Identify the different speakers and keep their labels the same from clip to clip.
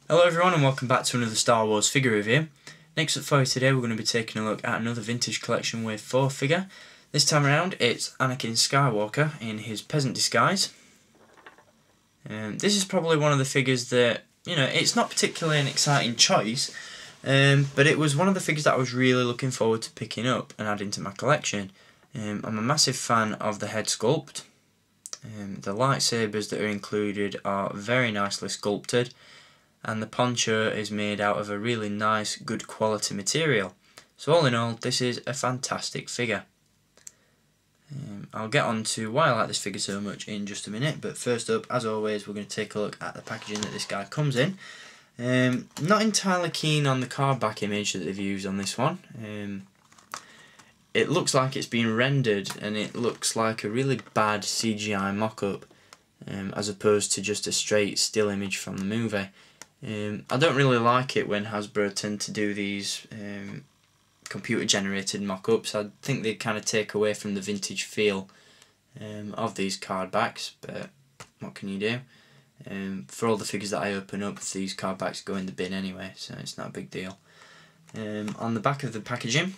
Speaker 1: Hello everyone and welcome back to another Star Wars figure review. Next up for you today we're going to be taking a look at another vintage collection Wave 4 figure. This time around it's Anakin Skywalker in his peasant disguise. This is probably one of the figures that, it's not particularly an exciting choice, but it was one of the figures that I was really looking forward to picking up and adding to my collection. I'm a massive fan of the head sculpt. The lightsabers that are included are very nicely sculpted, and the poncho is made out of a really nice, good quality material. So all in all, this is a fantastic figure. I'll get on to why I like this figure so much in just a minute, but first up, as always, we're going to take a look at the packaging that this guy comes in. Not entirely keen on the card back image that they've used on this one. It looks like it's been rendered, and it looks like a really bad CGI mock-up, as opposed to just a straight still image from the movie. I don't really like it when Hasbro tend to do these computer generated mock-ups. I think they kind of take away from the vintage feel of these card backs, but what can you do? For all the figures that I open up, these card backs go in the bin anyway, so it's not a big deal. On the back of the packaging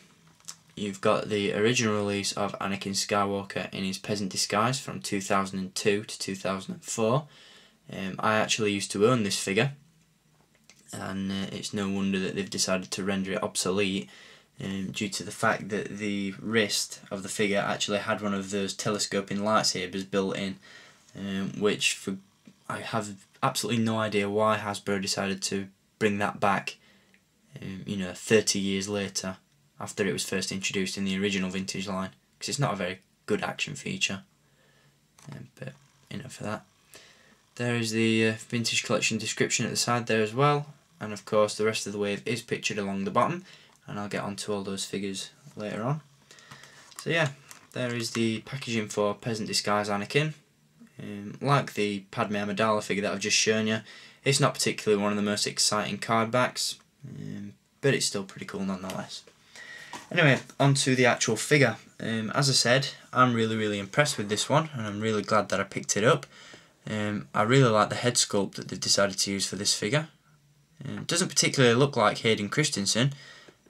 Speaker 1: you've got the original release of Anakin Skywalker in his peasant disguise from 2002 to 2004. I actually used to own this figure, and it's no wonder that they've decided to render it obsolete due to the fact that the wrist of the figure actually had one of those telescoping lightsabers built in, I have absolutely no idea why Hasbro decided to bring that back 30 years later after it was first introduced in the original vintage line, because it's not a very good action feature, but for that. There is the vintage collection description at the side there as well, and of course the rest of the wave is pictured along the bottom, and I'll get onto all those figures later on. So yeah, there is the packaging for Peasant Disguise Anakin. Like the Padme Amidala figure that I've just shown you, it's not particularly one of the most exciting card backs, but it's still pretty cool nonetheless. Anyway, onto the actual figure. As I said, I'm really impressed with this one, and I'm really glad that I picked it up. I really like the head sculpt that they've decided to use for this figure. It doesn't particularly look like Hayden Christensen,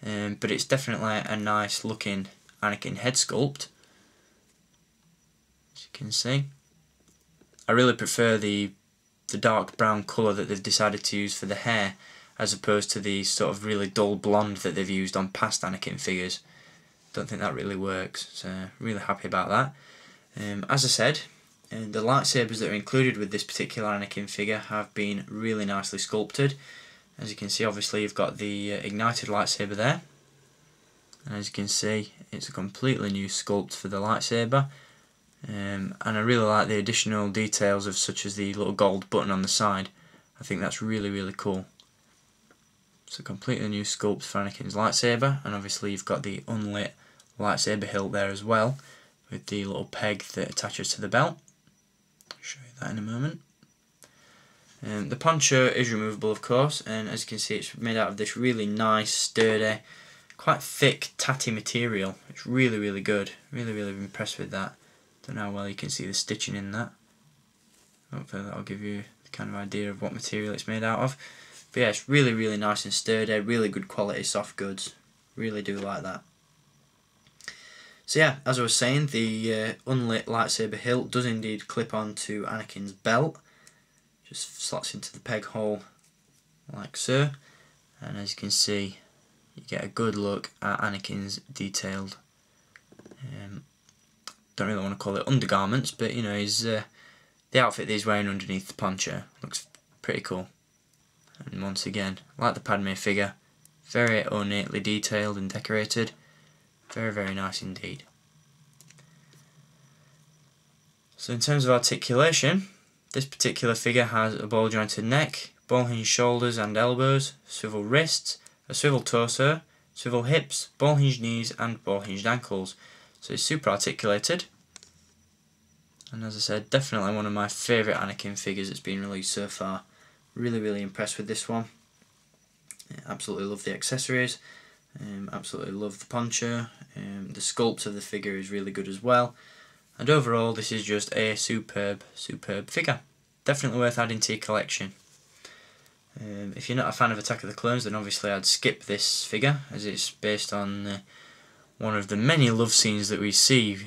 Speaker 1: but it's definitely a nice looking Anakin head sculpt, as you can see. I really prefer the dark brown colour that they've decided to use for the hair, as opposed to the sort of really dull blonde that they've used on past Anakin figures. Don't think that really works, so really happy about that. As I said, the lightsabers that are included with this particular Anakin figure have been really nicely sculpted. As you can see, obviously you've got the ignited lightsaber there, and as you can see it's a completely new sculpt for the lightsaber, and I really like the additional details of such as the little gold button on the side. I think that's really cool. It's a completely new sculpt for Anakin's lightsaber, and obviously you've got the unlit lightsaber hilt there as well, with the little peg that attaches to the belt. I'll show you that in a moment. The poncho is removable, of course, and as you can see it's made out of this really nice, sturdy, quite thick, tatty material. It's really good. Really impressed with that. Don't know how well you can see the stitching in that. Hopefully that'll give you the kind of idea of what material it's made out of. But yeah, it's really nice and sturdy, really good quality soft goods. Really do like that. So yeah, as I was saying, the unlit lightsaber hilt does indeed clip onto Anakin's belt. Just slots into the peg hole like so, and as you can see you get a good look at Anakin's detailed, don't really want to call it undergarments, but his the outfit that he's wearing underneath the poncho looks pretty cool. And once again, like the Padme figure, very ornately detailed and decorated. Very nice indeed. So in terms of articulation, this particular figure has a ball jointed neck, ball hinged shoulders and elbows, swivel wrists, a swivel torso, swivel hips, ball hinged knees and ball hinged ankles. So it's super articulated, and as I said, definitely one of my favourite Anakin figures that's been released so far. Really impressed with this one. Absolutely love the accessories, absolutely love the poncho, the sculpt of the figure is really good as well, and overall this is just a superb figure. Definitely worth adding to your collection. If you're not a fan of Attack of the Clones, then obviously I'd skip this figure, as it's based on one of the many love scenes that we see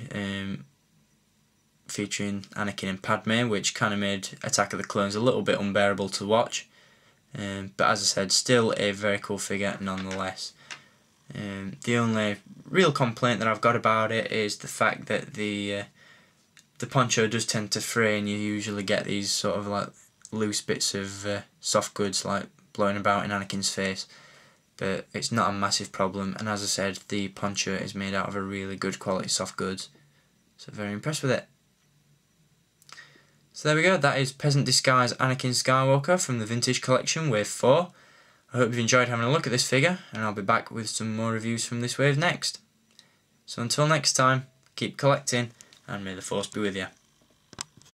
Speaker 1: featuring Anakin and Padme, which kind of made Attack of the Clones a little bit unbearable to watch. But as I said, still a very cool figure nonetheless. The only real complaint that I've got about it is the fact that the poncho does tend to fray, and you usually get these sort of like loose bits of soft goods like blowing about in Anakin's face. But it's not a massive problem, and as I said, the poncho is made out of a really good quality soft goods, so very impressed with it. So there we go, that is Peasant Disguise Anakin Skywalker from the Vintage Collection Wave 4. I hope you've enjoyed having a look at this figure, and I'll be back with some more reviews from this wave next. So until next time, keep collecting, and may the Force be with you.